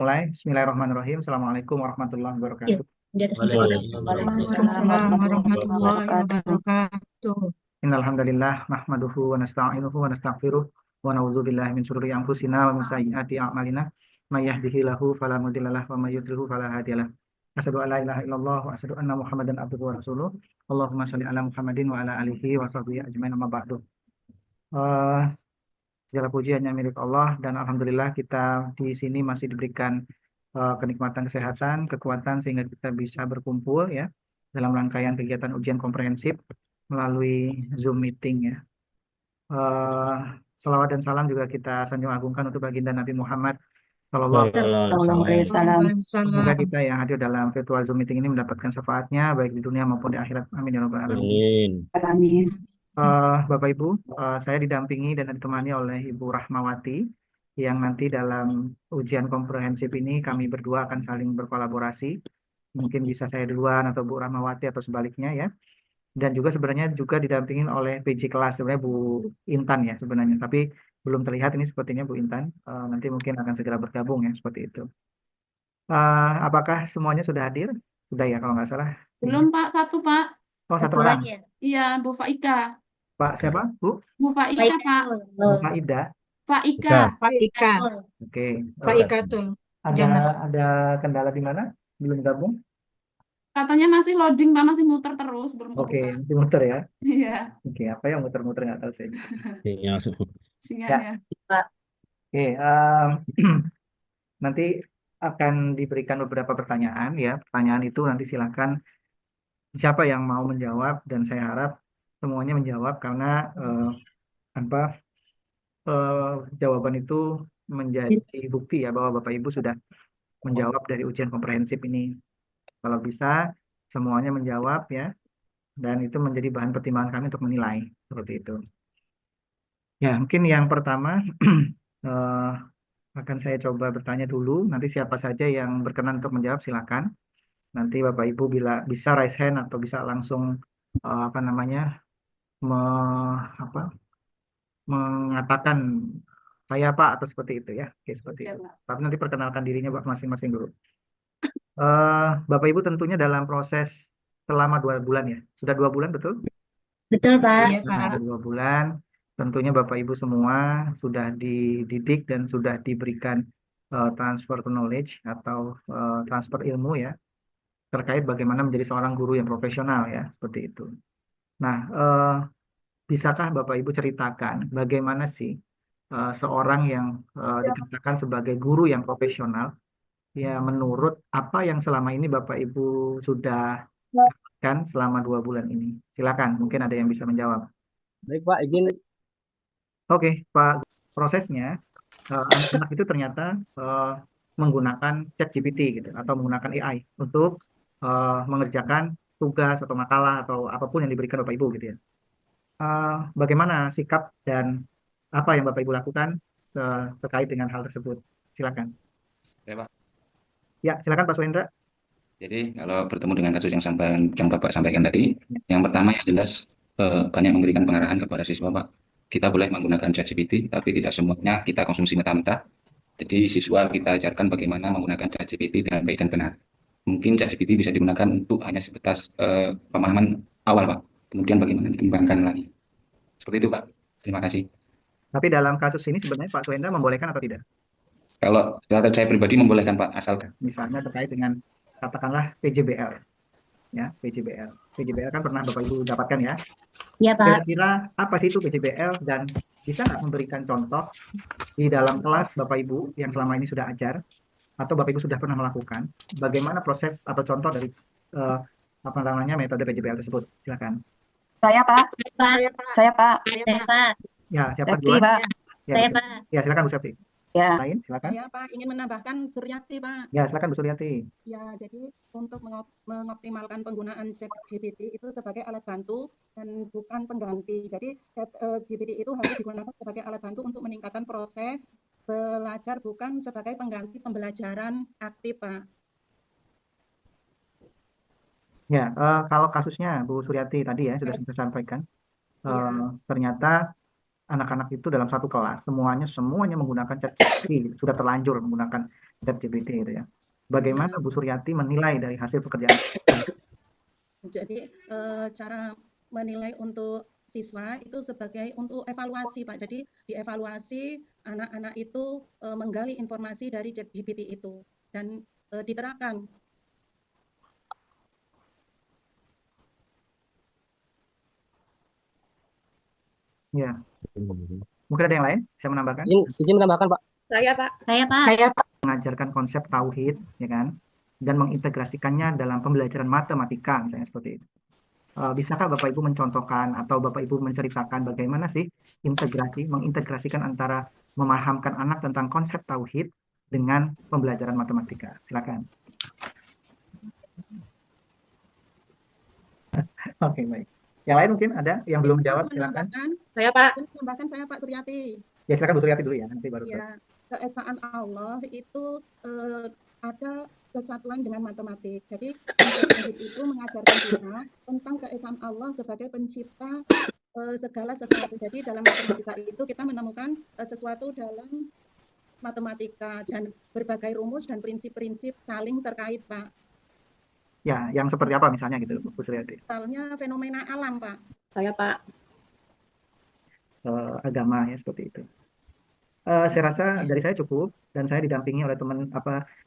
Mulai. Bismillahirrahmanirrahim. Assalamualaikum warahmatullahi Iya, wabarakatuh. di atas nih Kak. Waalaikumsalam warahmatullahi Waalaikumsalam Waalaikumsalam warahmatullahi warahmatullahi wabarakatuh. wabarakatuh. Innalhamdalillah nahmaduhu wa nasta'inuhu wa nastaghfiruh wa na'udzubillahi min syururi anfusina wa min sayyiati a'malina. May yahdihillahu fala mudhillalah wa may yudhlilhu fala hadiyalah. Asyhadu an la ilaha illallah wa asyhadu anna Muhammadan abduhu wa rasuluh. Allahumma shalli ala Muhammadin wa ala alihi wa sahbihi ajmain amma ba'du. Eh, Segala puji hanya milik Allah dan alhamdulillah kita di sini masih diberikan kenikmatan kesehatan, kekuatan sehingga kita bisa berkumpul ya dalam rangkaian kegiatan ujian komprehensif melalui Zoom meeting ya. Eh, Salawat dan salam juga kita sanjung agungkan untuk baginda Nabi Muhammad Sallallahu Alaihi Wasallam. Sallallahu alaihi wasallam. Semoga Waalaikumsalam. kita yang hadir dalam virtual Zoom meeting ini mendapatkan syafaatnya baik di dunia maupun di akhirat. Amin ya rabbal alamin. Amin. Amin. Bapak Ibu, saya didampingi dan ditemani oleh Ibu Rahmawati yang nanti dalam ujian komprehensif ini kami berdua akan saling berkolaborasi. Mungkin bisa saya duluan atau Bu Rahmawati atau sebaliknya ya. Dan juga sebenarnya juga didampingin oleh PJ kelas sebenarnya Bu Intan ya sebenarnya. Tapi belum terlihat ini sepertinya Bu Intan. Nanti mungkin akan segera bergabung ya seperti itu. Apakah semuanya sudah hadir? Sudah ya kalau nggak salah. Belum Pak, satu Pak. Oh, satu Satu orang. lagi ya. Iya, Bu Faika. Pak siapa? Bu? Bu Faika Baik. Pak. Bu Faida. Faika. Ika. Pak Ika, Oke. Pak Eh, Ika tuh. Ada Jangan. ada kendala di mana? Belum gabung? Katanya masih loading Pak, masih muter terus, belum Oke, kebuka. masih muter ya. Iya, Oke, apa yang muter-muter nggak tahu saya. Sinyal. sinyalnya. Pak. Oke, nanti akan diberikan beberapa pertanyaan ya. Pertanyaan itu nanti silakan siapa yang mau menjawab dan saya harap semuanya menjawab karena apa eh, jawaban itu menjadi bukti ya bahwa Bapak Ibu sudah menjawab dari ujian komprehensif ini. Kalau bisa semuanya menjawab ya dan itu menjadi bahan pertimbangan kami untuk menilai seperti itu. Ya, mungkin yang pertama eh, akan saya coba bertanya dulu. Nanti siapa saja yang berkenan untuk menjawab silakan. Nanti Bapak Ibu bila bisa raise hand atau bisa langsung apa namanya me, apa, mengatakan saya Pak atau seperti itu ya. Oke, seperti Ya itu. Pak. Tapi nanti perkenalkan dirinya Pak masing-masing dulu. Bapak Ibu tentunya dalam proses selama 2 bulan ya. Sudah 2 bulan betul? Betul Pak. Iya Nah, Pak. 2 bulan. Tentunya Bapak Ibu semua sudah dididik dan sudah diberikan transfer knowledge atau transfer ilmu ya terkait bagaimana menjadi seorang guru yang profesional ya seperti itu. Nah, bisakah Bapak Ibu ceritakan bagaimana sih seorang yang dikatakan sebagai guru yang profesional ya menurut apa yang selama ini Bapak Ibu sudah lakukan selama 2 bulan ini? Silakan, mungkin ada yang bisa menjawab. Baik Pak, izin. Oke, Pak, prosesnya anak-anak itu ternyata eh, menggunakan ChatGPT gitu atau menggunakan AI untuk mengerjakan tugas atau makalah atau apapun yang diberikan Bapak Ibu gitu ya. Bagaimana sikap dan apa yang Bapak Ibu lakukan terkait dengan hal tersebut? Silakan. Ya, Pak. Ya, silakan Pak Suhendra. Jadi kalau bertemu dengan kasus yang Bapak sampaikan tadi, yang pertama yang jelas banyak memberikan pengarahan kepada siswa, Pak. Kita boleh menggunakan ChatGPT, tapi tidak semuanya kita konsumsi mentah-mentah. Jadi siswa kita ajarkan bagaimana menggunakan ChatGPT dengan baik dan benar. Mungkin ChatGPT bisa digunakan untuk hanya sebatas pemahaman awal, Pak. Kemudian bagaimana dikembangkan lagi. Seperti itu, Pak. Terima kasih. Tapi dalam kasus ini sebenarnya Pak Suhendra membolehkan atau tidak? Kalau saya pribadi membolehkan, Pak, asal Misalnya terkait dengan katakanlah PJBL. Ya, PJBL. PJBL kan pernah Bapak Ibu dapatkan ya. Iya Pak. Kira-kira apa sih itu PJBL dan bisa nggak memberikan contoh di dalam kelas Bapak Ibu yang selama ini sudah ajar atau Bapak Ibu sudah pernah melakukan bagaimana proses atau contoh dari eh, apa namanya metode PJBL tersebut? Silakan. Saya Pak, Pak. Saya Pak. saya Pak, Saya Saya Pak. Pak. Ya, siapa Septi duluan? Pak, Ya, Saya Bu- Pak. ya silakan Bu Septi. ya. Lain, silakan. Saya Pak ingin menambahkan Suryati Pak. Ya, silakan Bu Suryati. Ya, jadi untuk mengoptimalkan penggunaan ChatGPT itu sebagai alat bantu dan bukan pengganti. Jadi ChatGPT itu harus digunakan sebagai alat bantu untuk meningkatkan proses belajar bukan sebagai pengganti pembelajaran aktif Pak. Ya, kalau kasusnya Bu Suryati tadi ya sudah Yes. saya sampaikan, Iya. ternyata anak-anak itu dalam satu kelas semuanya menggunakan ChatGPT sudah terlanjur menggunakan ChatGPT itu ya. Bagaimana Bu Suryati menilai dari hasil pekerjaan? Jadi cara menilai untuk siswa itu sebagai untuk evaluasi, Pak. Jadi dievaluasi anak-anak itu menggali informasi dari ChatGPT itu dan diterapkan. Ya, mungkin ada yang lain? Saya menambahkan. Izin menambahkan Pak. Saya, Pak. Mengajarkan konsep tauhid, ya kan, dan mengintegrasikannya dalam pembelajaran matematika, misalnya seperti itu. Bisakah Bapak Ibu mencontohkan atau Bapak Ibu menceritakan bagaimana sih mengintegrasikan antara memahamkan anak tentang konsep tauhid dengan pembelajaran matematika? Silakan. Oke, baik. Yang lain mungkin ada yang belum jawab, silakan. Saya, Pak. Menambahkan saya Pak Suryati. Ya, silakan Bu Suryati dulu ya, nanti baru. Ya, keesaan Allah itu ada kesatuan dengan matematik. Jadi tauhid itu mengajarkan kita tentang keesaan Allah sebagai pencipta segala sesuatu. Jadi dalam matematika itu kita menemukan sesuatu dalam matematika dan berbagai rumus dan prinsip-prinsip saling terkait, Pak. Ya, yang seperti apa misalnya gitu, Bu Suryati? Misalnya fenomena alam, Pak. Saya, Pak. Agama ya, seperti itu. Saya rasa dari saya cukup, dan saya didampingi oleh teman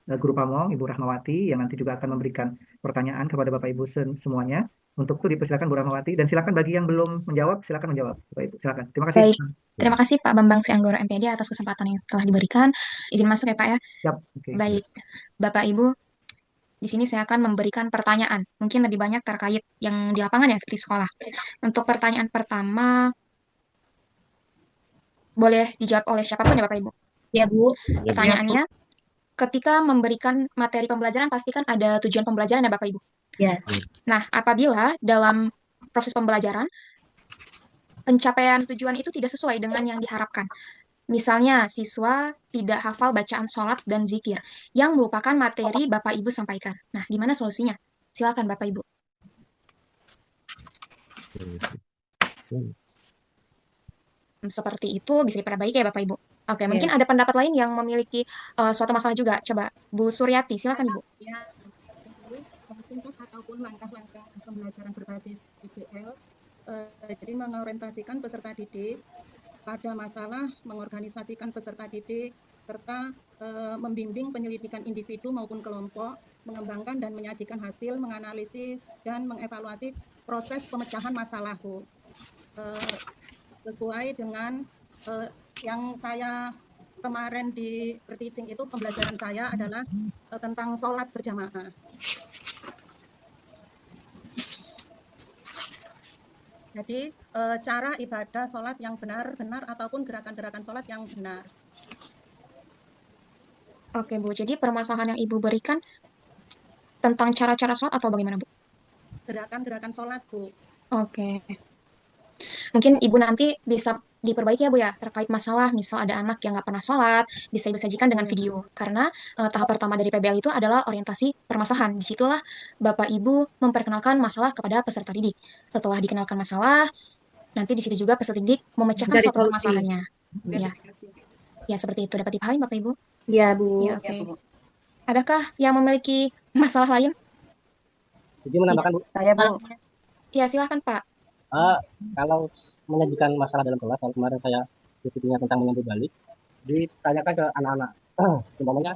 guru Pamong, Ibu Rahmawati, yang nanti juga akan memberikan pertanyaan kepada Bapak Ibu semuanya. Untuk itu dipersilakan Bu Rahmawati, dan silakan bagi yang belum menjawab, silakan menjawab, Bapak Ibu. Silakan. Terima kasih. Baik, terima kasih Pak Bambang Sri-Anggoro MPD atas kesempatan yang telah diberikan. Izin masuk ya Pak ya. Siap. Oke. Baik, Bapak Ibu, di sini saya akan memberikan pertanyaan, mungkin lebih banyak terkait yang di lapangan ya, seperti sekolah. Untuk pertanyaan pertama, boleh dijawab oleh siapapun ya Bapak Ibu. Ya, Bu. Pertanyaannya, ketika memberikan materi pembelajaran pastikan ada tujuan pembelajaran ya Bapak Ibu. Ya. Nah, apabila dalam proses pembelajaran pencapaian tujuan itu tidak sesuai dengan yang diharapkan. Misalnya, siswa tidak hafal bacaan sholat dan zikir yang merupakan materi Bapak Ibu sampaikan. Nah, gimana solusinya? Silakan Bapak Ibu. Seperti itu bisa diperbaiki ya Bapak Ibu. Oke, mungkin ada pendapat lain yang memiliki suatu masalah juga. Coba Bu Suryati, silakan Ibu. Ya, tingkat ataupun langkah-langkah pembelajaran berbasis IPL, jadi mengorientasikan peserta didik pada masalah, mengorganisasikan peserta didik, serta membimbing penyelidikan individu maupun kelompok, mengembangkan dan menyajikan hasil, menganalisis, dan mengevaluasi proses pemecahan masalah, Bu. Sesuai dengan yang saya kemarin di pre-teaching itu, pembelajaran saya adalah tentang sholat berjamaah. Jadi cara ibadah sholat yang benar ataupun gerakan-gerakan sholat yang benar. Oke Bu, jadi permasalahan yang Ibu berikan tentang cara-cara sholat atau bagaimana Bu? Gerakan-gerakan sholat, Bu. Oke. Mungkin Ibu nanti bisa diperbaiki ya Bu ya, terkait masalah misal ada anak yang nggak pernah sholat, bisa Ibu sajikan dengan video. Karena tahap pertama dari PBL itu adalah orientasi permasalahan. Disitulah Bapak Ibu memperkenalkan masalah kepada peserta didik. Setelah dikenalkan masalah, nanti di situ juga peserta didik memecahkan Dari suatu solusi. permasalahannya. Ya. Ya, seperti itu. Dapat dipahami Bapak Ibu? Ya, Bu. Ya, oke. Adakah yang memiliki masalah lain? Izin menambahkan Bu. Saya, Bu. Ya, silahkan Pak. Kalau menyajikan masalah dalam kelas, kalau kemarin saya diskusinya tentang menyambut balik, ditanyakan ke anak-anak, umpamanya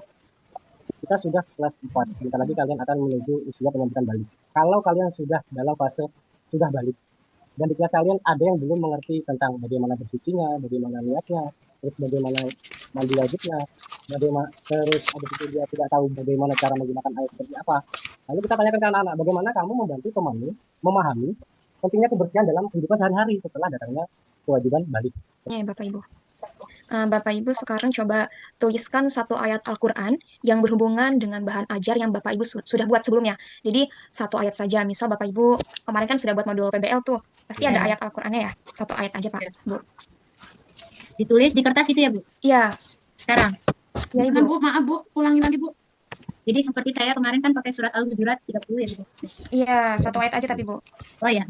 kita sudah kelas 4, sebentar lagi kalian akan menuju usia penyambutan balik. Kalau kalian sudah dalam fase sudah balik, dan di kelas kalian ada yang belum mengerti tentang bagaimana bersucinya, bagaimana niatnya, terus bagaimana mandi wajibnya, bagaimana terus ada itu dia tidak tahu bagaimana cara menggunakan air seperti apa. Lalu kita tanyakan ke anak-anak, bagaimana kamu membantu temanmu memahami pentingnya kebersihan dalam kehidupan sehari-hari setelah datangnya kewajiban balik. Ya, Bapak Ibu. Bapak Ibu sekarang coba tuliskan satu ayat Al-Quran yang berhubungan dengan bahan ajar yang Bapak Ibu sudah buat sebelumnya. Jadi satu ayat saja, misal Bapak Ibu kemarin kan sudah buat modul PBL tuh, pasti ada ayat Al-Qurannya ya, satu ayat aja Pak, Bu. Ditulis di kertas itu ya, Bu? Iya, Sekarang. ya Ibu. Bu, maaf Bu, ulangin lagi Bu. Jadi seperti saya kemarin kan pakai surat Al-Hujurat 30 ya, Bu? Iya, satu ayat aja tapi Bu. Oh ya.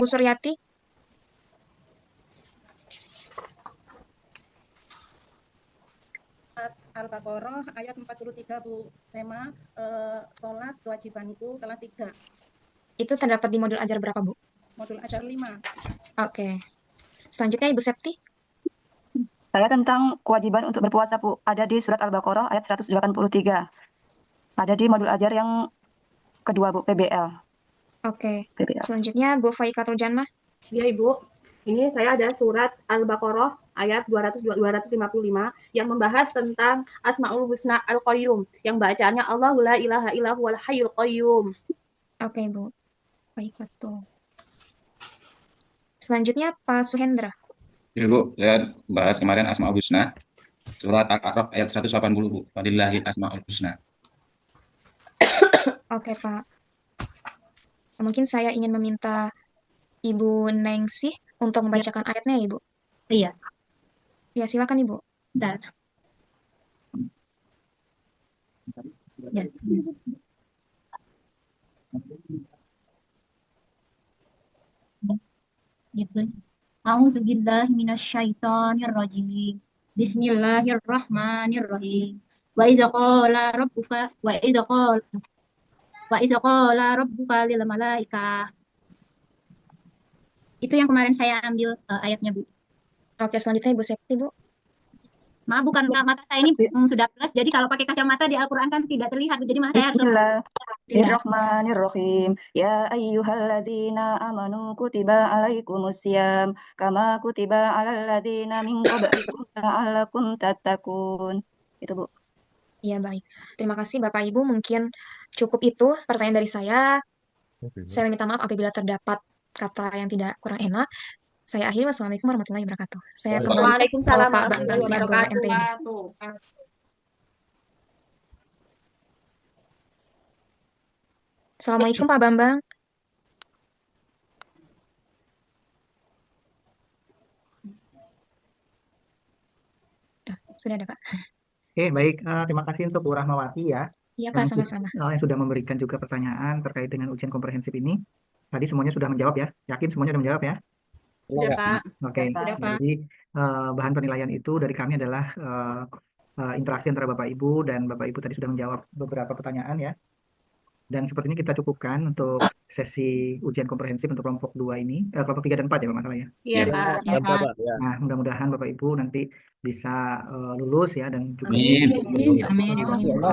Bu Suryati. Al-Baqarah ayat 43 Bu Sema, sholat kewajibanku kelas 3, Itu terdapat di modul ajar berapa, Bu? modul ajar 5. Oke. Selanjutnya Ibu Septi. Saya tentang kewajiban untuk berpuasa, Bu. Ada di surat Al-Baqarah ayat 183. Ada di modul ajar yang kedua, Bu, PBL. Oke. PBL. Selanjutnya Bu Faikatul Jannah. Ya Ibu, ini saya ada surat Al-Baqarah ayat 255 yang membahas tentang Asmaul Husna Al-Qayyum yang bacaannya Allahu la ilaha illa huwal hayyul qayyum. Oke, Bu Faikatul. Selanjutnya Pak Suhendra. Ya, Bu, saya bahas kemarin Asmaul Husna, surat Al-A'raf ayat 180, Bu. Walillahil asmaul husna. Oke, Pak. Mungkin saya ingin meminta Ibu Nengsih untuk membacakan ayatnya, Ibu. Iya. Ya, silakan, Ibu. Bentar. Ya. Gitu. A'udzubillahi minasyaitonirrajim. Bismillahirrahmanirrahim. Wa iza qala rabbuka lil malaikah. Itu yang kemarin saya ambil ayatnya, Bu. Oke, selanjutnya Ibu Septi, Bu. Maaf, bukan mata saya ini sudah plus, jadi kalau pakai kacamata di Al-Quran kan tidak terlihat, jadi saya harus Bismillahirrahmanirrahim. Ya ayyuhalladzina amanu kutiba alaikumusiyam kama kutiba alal ladzina min qablikum la'allakum tattaqun. Itu, Bu. Ya, baik. Terima kasih Bapak Ibu. Mungkin cukup itu pertanyaan dari saya. Saya minta maaf apabila terdapat kata yang tidak kurang enak. Saya akhiri. Wassalamualaikum warahmatullahi wabarakatuh. Saya kembali Waalaikumsalam Pak Bambang warahmatullahi selaku MPD. wabarakatuh. Assalamualaikum Pak Bambang. Sudah ada, Pak. Oke, baik. Terima kasih untuk Bu Rahmawati ya. Iya, Pak, sama-sama. Yang sudah memberikan juga pertanyaan terkait dengan ujian komprehensif ini. Tadi semuanya sudah menjawab ya. Yakin semuanya sudah menjawab ya? Sudah, Pak. Oke. Sudah, Pak. Jadi bahan penilaian itu dari kami adalah interaksi antara Bapak Ibu, dan Bapak Ibu tadi sudah menjawab beberapa pertanyaan ya. Dan sepertinya kita cukupkan untuk sesi ujian komprehensif untuk kelompok 2 ini, kelompok 3 dan 4 ya Pak masalah ya. Iya, Pak. Ya, Pak. Ya. Nah, mudah-mudahan Bapak Ibu nanti bisa lulus ya, dan juga Amin.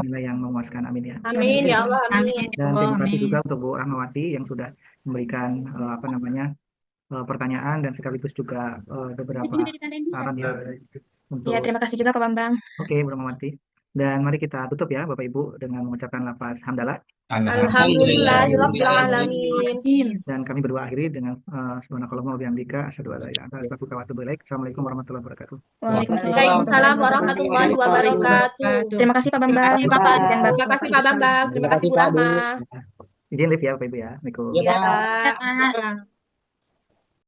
nilai yang memuaskan. Amin ya. Amin ya Allah, amin. Dan terima kasih juga untuk Bu Rahmawati yang sudah memberikan pertanyaan dan sekaligus juga beberapa saran ya untuk. Ya, terima kasih juga Pak Bambang. Oke, Bu Rahmawati. Dan mari kita tutup ya Bapak Ibu dengan mengucapkan lafaz hamdalah. Alhamdulillahirabbil alamin. Dan kami berdua akhiri dengan subhanakallahumma wa bihamdika asyhadu an la ilaha illa anta astaghfiruka wa atubu ilaik. Assalamualaikum warahmatullahi wabarakatuh. Waalaikumsalam warahmatullahi wabarakatuh. Terima kasih Pak Bambang. Terima kasih, Pak. Dan Bapak Terima kasih Pak Bambang. Terima kasih Bu Rahma. Izin live ya Bapak Ibu ya. Assalamualaikum. Iya, Pak. Pak.